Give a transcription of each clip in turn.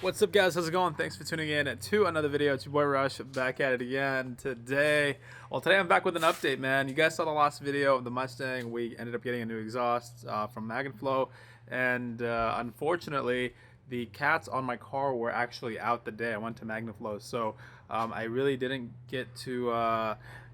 What's up, guys? How's it going? Thanks for tuning in to another video. It's your boy Rush, back at it again today. Well, today I'm back with an update, man. You guys saw the last video of the Mustang. We ended up getting a new exhaust from Magnaflow, and unfortunately the cats on my car were actually out the day I went to Magnaflow, so I really didn't get to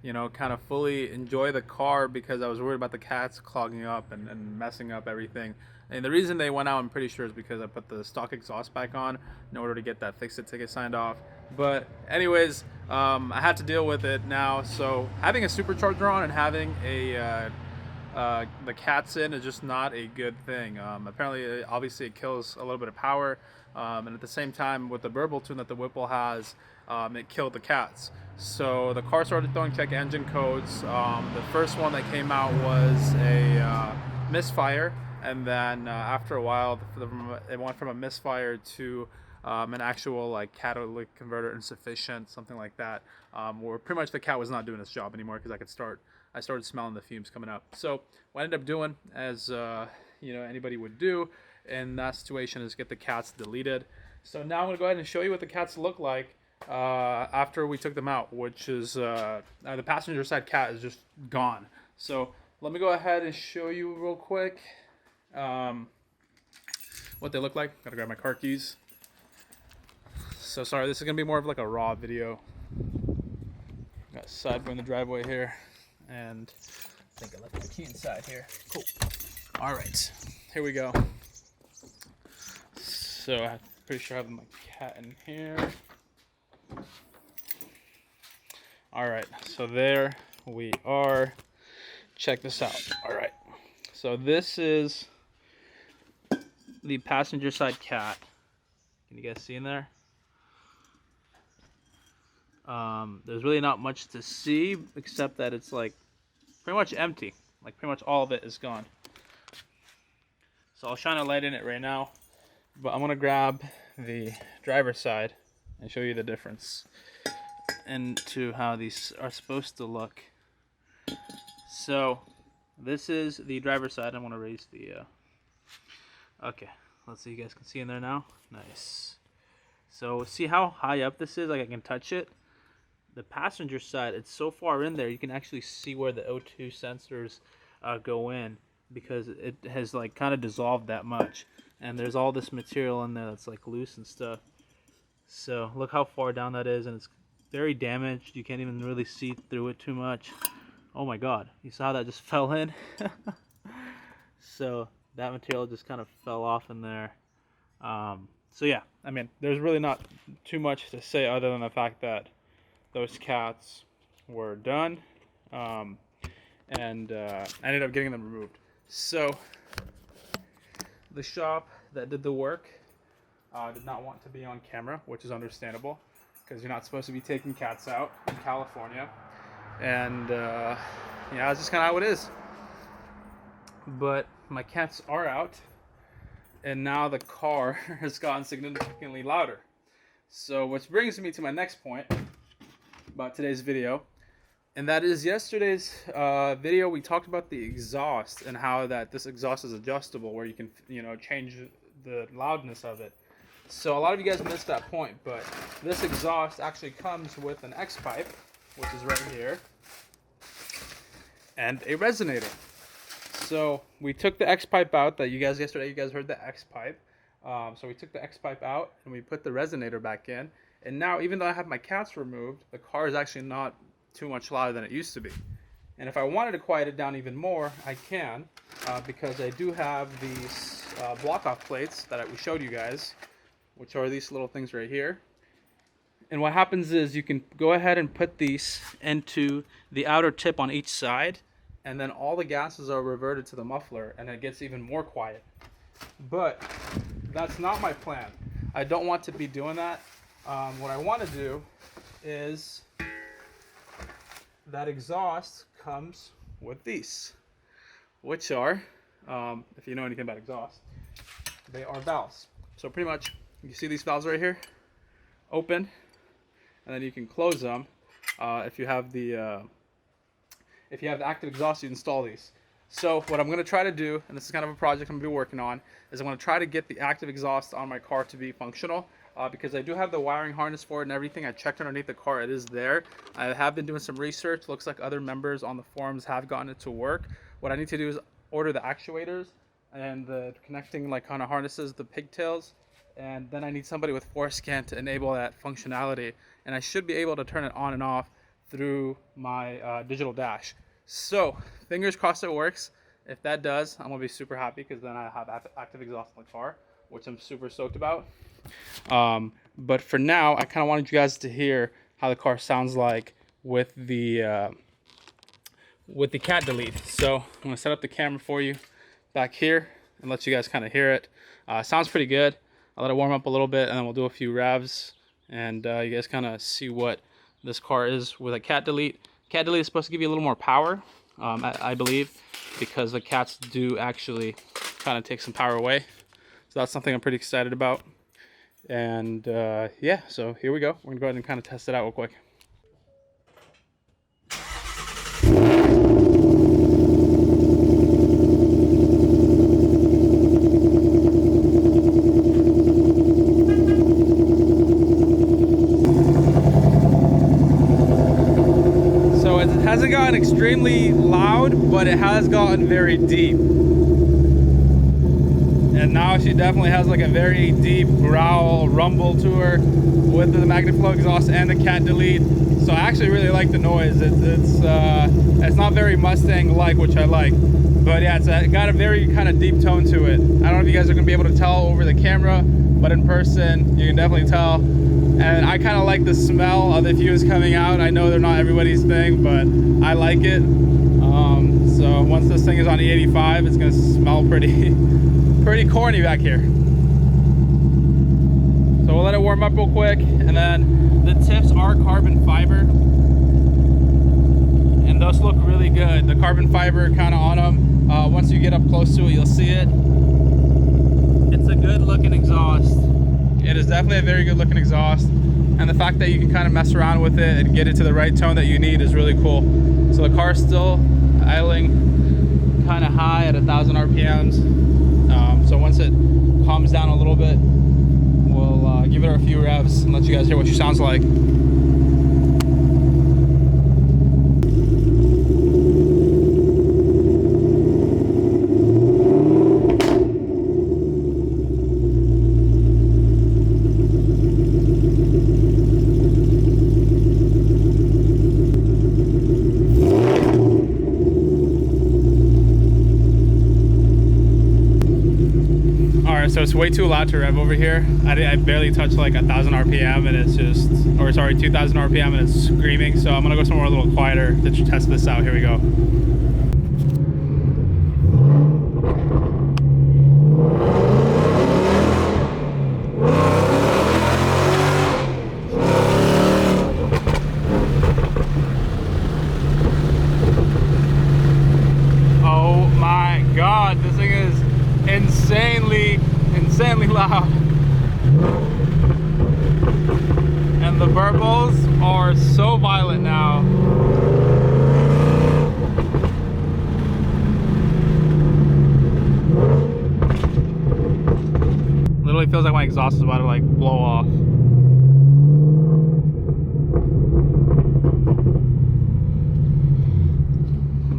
kind of fully enjoy the car because I was worried about the cats clogging up and messing up everything. And the reason they went out, I'm pretty sure, is because I put the stock exhaust back on in order to get that fix-it ticket signed off. But anyways, I had to deal with it now. So having a supercharger on and having the cats in is just not a good thing. Apparently, obviously, it kills a little bit of power. And at the same time, with the burble tune that the Whipple has, it killed the cats. So the car started throwing check engine codes. The first one that came out was a misfire. And then after a while, it went from a misfire to an actual like catalytic converter insufficient, something like that. Where pretty much the cat was not doing its job anymore because I started smelling the fumes coming up. So what I ended up doing, as anybody would do in that situation, is get the cats deleted. So now I'm gonna go ahead and show you what the cats look like after we took them out, which is the passenger side cat is just gone. So let me go ahead and show you real quick what they look like. Gotta grab my car keys. So sorry, this is gonna be more of like a raw video. Got side in the driveway here, and I think I left the key inside here. Cool. All right, here we go. So I'm pretty sure I have my cat in here. All right, so there we are. Check this out. All right, so this is the passenger side cat. Can you guys see in there? There's really not much to see except that it's like pretty much empty. Like pretty much all of it is gone. So I'll shine a light in it right now, but I'm gonna grab the driver's side and show you the difference into how these are supposed to look. So this is the driver's side. I'm gonna raise the okay, let's see, you guys can see in there now. Nice. So see how high up this is? Like I can touch it. The passenger side, it's so far in there, you can actually see where the O2 sensors go in, because it has like kind of dissolved that much. And there's all this material in there that's like loose and stuff. So look how far down that is, and it's very damaged. You can't even really see through it too much. Oh my god, you saw how that just fell in? So that material just kind of fell off in there. So yeah, I mean, there's really not too much to say other than the fact that those cats were done, and I ended up getting them removed. So the shop that did the work did not want to be on camera, which is understandable because you're not supposed to be taking cats out in California, and yeah, it's just kind of how it is. But my cats are out, and now the car has gotten significantly louder. So which brings me to my next point about today's video, and that is yesterday's video. We talked about the exhaust and how that this exhaust is adjustable, where you can change the loudness of it. So a lot of you guys missed that point, but this exhaust actually comes with an X pipe, which is right here, and a resonator. So we took the X pipe out. That yesterday you guys heard the X pipe. So we took the X pipe out and we put the resonator back in. And now, even though I have my cats removed, the car is actually not too much louder than it used to be. And if I wanted to quiet it down even more, I can, because I do have these block-off plates that we showed you guys, which are these little things right here. And what happens is you can go ahead and put these into the outer tip on each side, and then all the gases are reverted to the muffler, and it gets even more quiet. But that's not my plan. I don't want to be doing that. What I want to do is that exhaust comes with these, which are, if you know anything about exhaust, they are valves. So pretty much, you see these valves right here, open, and then you can close them if you have the active exhaust. You install these. So what I'm going to try to do, and this is kind of a project I'm going to be working on, is I'm going to try to get the active exhaust on my car to be functional, because I do have the wiring harness for it and everything. I checked underneath the car, it is there. I have been doing some research. Looks like other members on the forums have gotten it to work. What I need to do is order the actuators and the connecting like kind of harnesses, the pigtails, and then I need somebody with forescan to enable that functionality, and I should be able to turn it on and off through my digital dash. So fingers crossed it works. If that does, I'm gonna be super happy, because then I have active exhaust in the car, which I'm super stoked about. But for now, I kind of wanted you guys to hear how the car sounds like with the cat delete. So I'm gonna set up the camera for you back here and let you guys kind of hear it. Sounds pretty good. I'll let it warm up a little bit, and then we'll do a few revs, and you guys kind of see what this car is with a cat delete. Cat delete is supposed to give you a little more power, I believe, because the cats do actually kind of take some power away. So that's something I'm pretty excited about. And yeah, so here we go. We're gonna go ahead and kind of test it out real quick. It hasn't gotten extremely loud, but it has gotten very deep. And now she definitely has like a very deep growl, rumble to her with the Magnaflow exhaust and the cat delete. So I actually really like the noise. It's not very Mustang-like, which I like. But yeah, it's got a very kind of deep tone to it. I don't know if you guys are gonna be able to tell over the camera, but in person, you can definitely tell. And I kind of like the smell of the fumes coming out. I know they're not everybody's thing, but I like it. So once this thing is on E85, it's gonna smell pretty corny back here. So we'll let it warm up real quick, and then the tips are carbon fiber, and those look really good. The carbon fiber kind of on them. Once you get up close to it, you'll see it. It's a good looking exhaust. It is definitely a very good looking exhaust, and the fact that you can kind of mess around with it and get it to the right tone that you need is really cool. So the car is still idling kind of high at 1,000 RPMs. So once it calms down a little bit, we'll give it a few revs and let you guys hear what she sounds like. So it's way too loud to rev over here. I barely touch like 1,000 RPM, and it's just, or sorry, 2,000 RPM, and it's screaming. So I'm gonna go somewhere a little quieter to test this out. Here we go. Oh my God, this thing is insanely loud, and the burbles are so violent now. Literally feels like my exhaust is about to like blow off.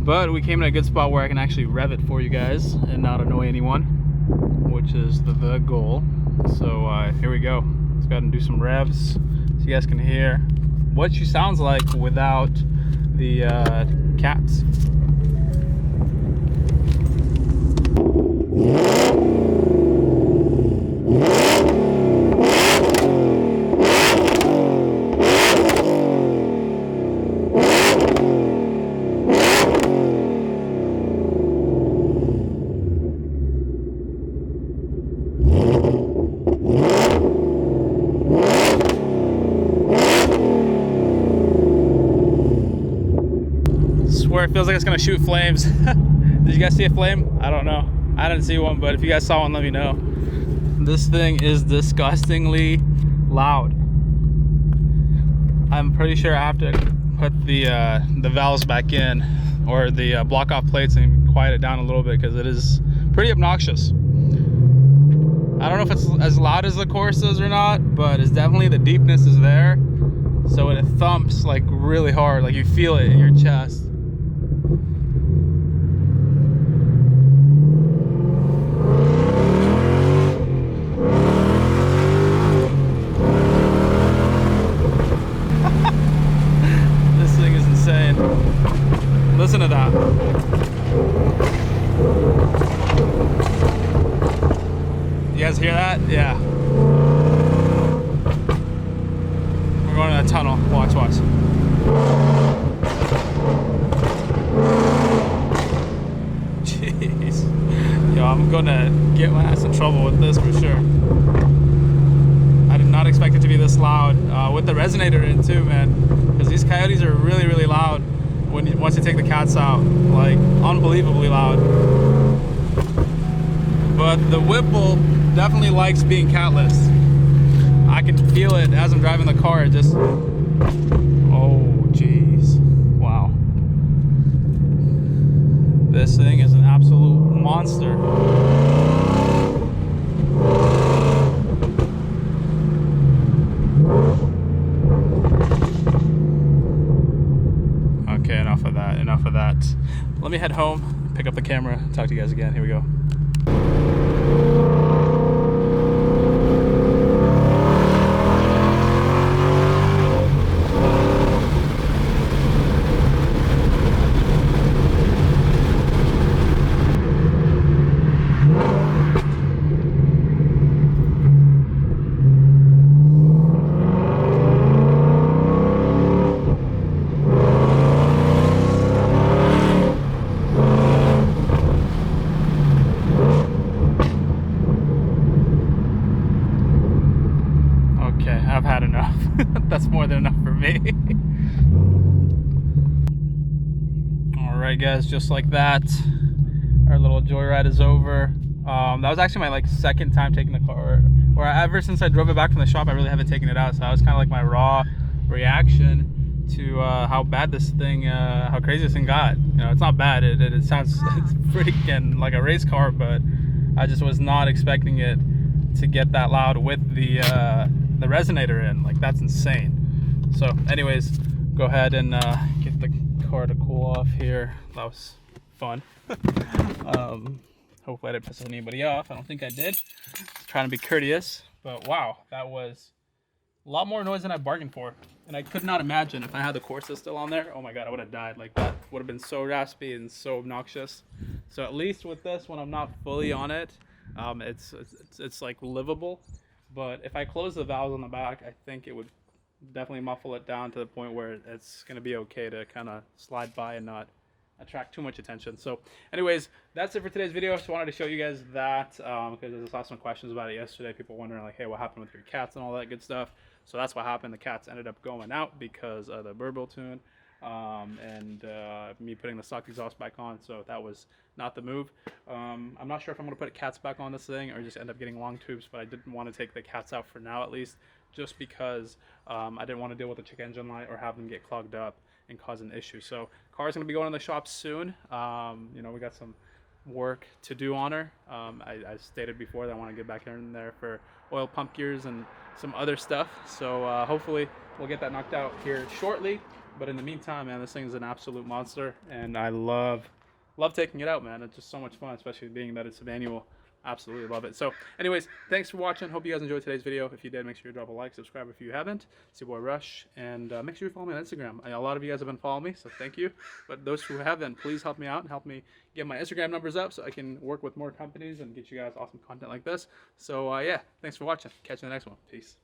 But we came in a good spot where I can actually rev it for you guys and not annoy anyone, which is the goal. So here we go. Let's go ahead and do some revs so you guys can hear what she sounds like without the cats. It feels like it's gonna shoot flames. Did you guys see a flame? I don't know. I didn't see one, but if you guys saw one, let me know. This thing is disgustingly loud. I'm pretty sure I have to put the valves back in, or the block off plates, and quiet it down a little bit because it is pretty obnoxious. I don't know if it's as loud as the Corsas or not, but it's definitely, the deepness is there. So it thumps like really hard, like you feel it in your chest. This thing is insane. Listen to that. You guys hear that? Yeah. We're going to that tunnel. Watch, watch. Jeez. Yo, I'm gonna get my ass in trouble with this for sure. I did not expect it to be this loud. With the resonator in too, man. Because these Coyotes are really, really loud once you take the cats out. Like, unbelievably loud. But the Whipple definitely likes being catless. I can feel it as I'm driving the car. It just, oh jeez, wow. This thing is an absolute monster. Okay, enough of that, enough of that. Let me head home, pick up the camera, talk to you guys again. Here we go. I've had enough. That's more than enough for me. Alright guys, just like that, our little joyride is over. That was actually my second time taking the car, or ever since I drove it back from the shop I really haven't taken it out, so that was kind of like my raw reaction to how bad this thing, how crazy this thing got. You know, it's not bad, it sounds it's freaking like a race car, but I just was not expecting it to get that loud with the resonator in. Like, that's insane. So anyways, go ahead and get the car to cool off here. That was fun. Hopefully I didn't piss anybody off. I don't think I did. Trying to be courteous, but wow, that was a lot more noise than I bargained for. And I could not imagine if I had the Corsa still on there. Oh my god, I would have died. Like, that would have been so raspy and so obnoxious. So at least with this, when I'm not fully on it, it's like livable. But if I close the valves on the back, I think it would definitely muffle it down to the point where it's going to be okay to kind of slide by and not attract too much attention. So anyways, that's it for today's video. Just wanted to show you guys that because I just asked some questions about it yesterday. People wondering like, hey, what happened with your cats and all that good stuff. So that's what happened. The cats ended up going out because of the burble tune and me putting the stock exhaust back on. So that was not the move. I'm not sure if I'm going to put cats back on this thing or just end up getting long tubes, but I didn't want to take the cats out for now at least, just because I didn't want to deal with the check engine light or have them get clogged up and cause an issue. So car's going to be going in the shop soon. You know, we got some work to do on her. I stated before that I want to get back in there for oil pump gears and some other stuff. So hopefully we'll get that knocked out here shortly. But in the meantime, man, this thing is an absolute monster, and I love taking it out, man. It's just so much fun, especially being that it's a manual. Absolutely love it. So anyways, thanks for watching. Hope you guys enjoyed today's video. If you did, make sure you drop a like, subscribe if you haven't. It's your boy Rush, and make sure you follow me on Instagram. A lot of you guys have been following me, so thank you. But those who haven't, please help me out and help me get my Instagram numbers up so I can work with more companies and get you guys awesome content like this. So yeah, thanks for watching. Catch you in the next one. Peace.